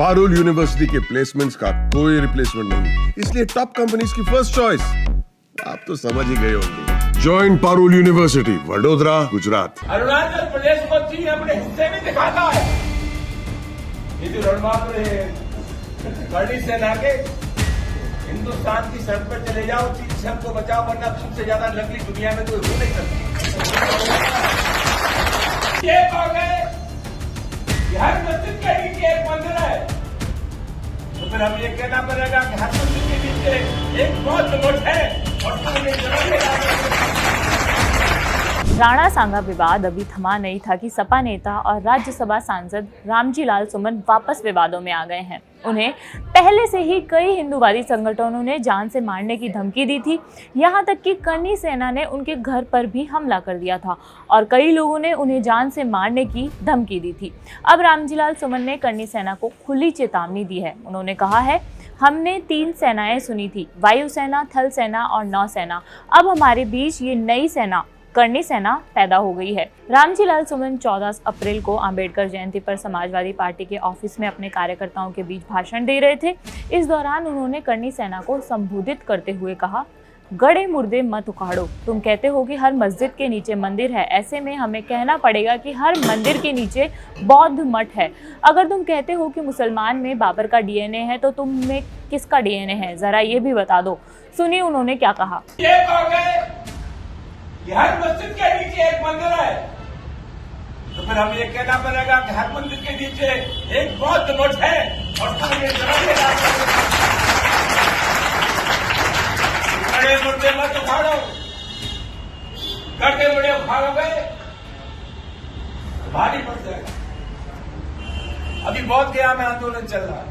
Parul university के placements का कोई रिप्लेसमेंट नहीं, इसलिए टॉप कंपनीज की फर्स्ट चॉइस। आप तो समझ ही गए होंगे। Join Parul University, Vadodara, Gujarat. अरुणाचल प्रदेश को चीन अपने हिस्से में दिखाता है। ये जो रणबांकुर है, करनी सेना के, हिंदुस्तान की सड़क पर चले जाओ, चीन से हमको बचाओ, वरना तुमसे ज्यादा नकली दुनिया में कोई हो नहीं सकता। ये आ गए, हर मस्जिद के नीचे एक मंदिर है, तो फिर हम ये कहना पड़ेगा कि हर मस्जिद के नीचे एक बौद्ध मठ है और राणा सांगा विवाद अभी थमा नहीं था कि सपा नेता और राज्यसभा सांसद रामजी लाल सुमन वापस विवादों में आ गए हैं। उन्हें पहले से ही कई हिंदूवादी संगठनों ने जान से मारने की धमकी दी थी। यहाँ तक कि करनी सेना ने उनके घर पर भी हमला कर दिया था और कई लोगों ने उन्हें जान से मारने की धमकी दी थी। अब रामजी लाल सुमन ने करनी सेना को खुली चेतावनी दी है। उन्होंने कहा है, हमने 3 सेनाएं सुनी थी, वायुसेना, थल सेना और नौसेना। अब हमारे बीच ये नई सेना करनी सेना पैदा हो गई है। रामजी लाल सुमन 14 अप्रैल को अंबेडकर जयंती पर समाजवादी पार्टी के ऑफिस में अपने कार्यकर्ताओं के बीच भाषण दे रहे थे। इस दौरान उन्होंने करनी सेना को संबोधित करते हुए कहा, गड़े मुर्दे मत उखाड़ो। तुम कहते हो कि हर मस्जिद के नीचे मंदिर है, ऐसे में हमें कहना पड़ेगा कि हर मंदिर के नीचे बौद्ध मठ है। अगर तुम कहते हो कि मुसलमान में बाबर का डीएनए है, तो तुम में किसका डीएनए है, जरा ये भी बता दो। सुनिए उन्होंने क्या कहा। हर मस्जिद के नीचे एक मंदिर है, तो फिर हम ये कहना पड़ेगा कि हर मंदिर के नीचे एक बौद्ध मठ है और बड़े मुर्दे मत उखाड़ो। गड्ढे बड़े उखाड़ोगे भारी पड़ जाएगा। अभी बौद्ध गया में आंदोलन चल रहा है,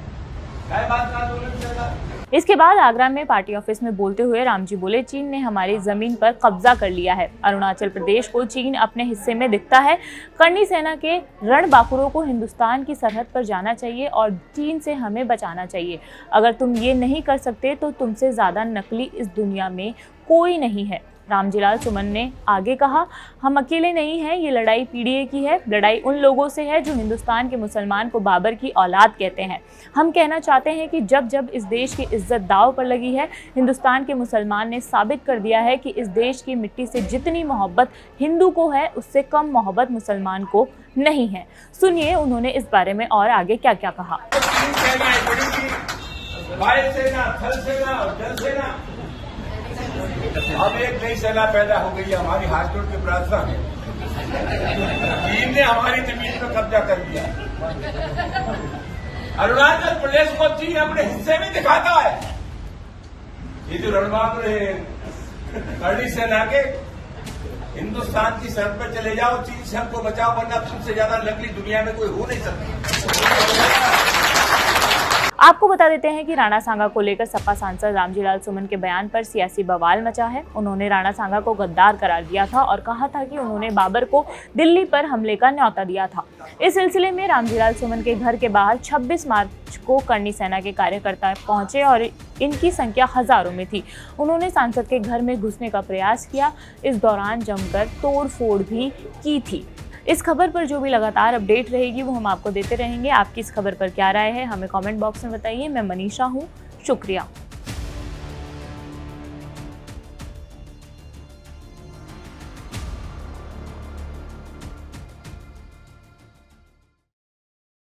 क्या बात का आंदोलन चल रहा है। इसके बाद आगरा में पार्टी ऑफिस में बोलते हुए रामजी बोले, चीन ने हमारी जमीन पर कब्जा कर लिया है। अरुणाचल प्रदेश को चीन अपने हिस्से में दिखता है। करनी सेना के रणबांकुरों को हिंदुस्तान की सरहद पर जाना चाहिए और चीन से हमें बचाना चाहिए। अगर तुम ये नहीं कर सकते तो तुमसे ज्यादा नकली इस दुनिया में कोई नहीं है। रामजी लाल सुमन ने आगे कहा, हम अकेले नहीं हैं, ये लड़ाई पीडीए की है। लड़ाई उन लोगों से है जो हिंदुस्तान के मुसलमान को बाबर की औलाद कहते हैं। हम कहना चाहते हैं कि जब जब इस देश की इज्जत दांव पर लगी है, हिंदुस्तान के मुसलमान ने साबित कर दिया है कि इस देश की मिट्टी से जितनी मोहब्बत हिंदू को है, उससे कम मोहब्बत मुसलमान को नहीं है। सुनिए उन्होंने इस बारे में और आगे क्या क्या कहा। अब एक नई सेना पैदा हो गई है, हमारी हाथ जोड़ के प्रार्थना है। चीन ने हमारी जमीन पर कब्जा कर लिया। अरुणाचल प्रदेश को चीन अपने हिस्से में दिखाता है। ये जो रणबांकुर है, करनी सेना के, हिंदुस्तान की सड़क पर चले जाओ, चीन से हमको बचाओ, वरना तुमसे ज्यादा नकली दुनिया में कोई हो नहीं सकता। आपको बता देते हैं कि राणा सांगा को लेकर सपा सांसद रामजी लाल सुमन के बयान पर सियासी बवाल मचा है। उन्होंने राणा सांगा को गद्दार करार दिया था और कहा था कि उन्होंने बाबर को दिल्ली पर हमले का न्योता दिया था। इस सिलसिले में रामजी लाल सुमन के घर के बाहर 26 मार्च को करनी सेना के कार्यकर्ता पहुंचे और इनकी संख्या हजारों में थी। उन्होंने सांसद के घर में घुसने का प्रयास किया। इस दौरान जमकर तोड़फोड़ भी की थी। इस खबर पर जो भी लगातार अपडेट रहेगी वो हम आपको देते रहेंगे। आपकी इस खबर पर क्या राय है, हमें कमेंट बॉक्स में बताइए। मैं मनीषा हूँ, शुक्रिया।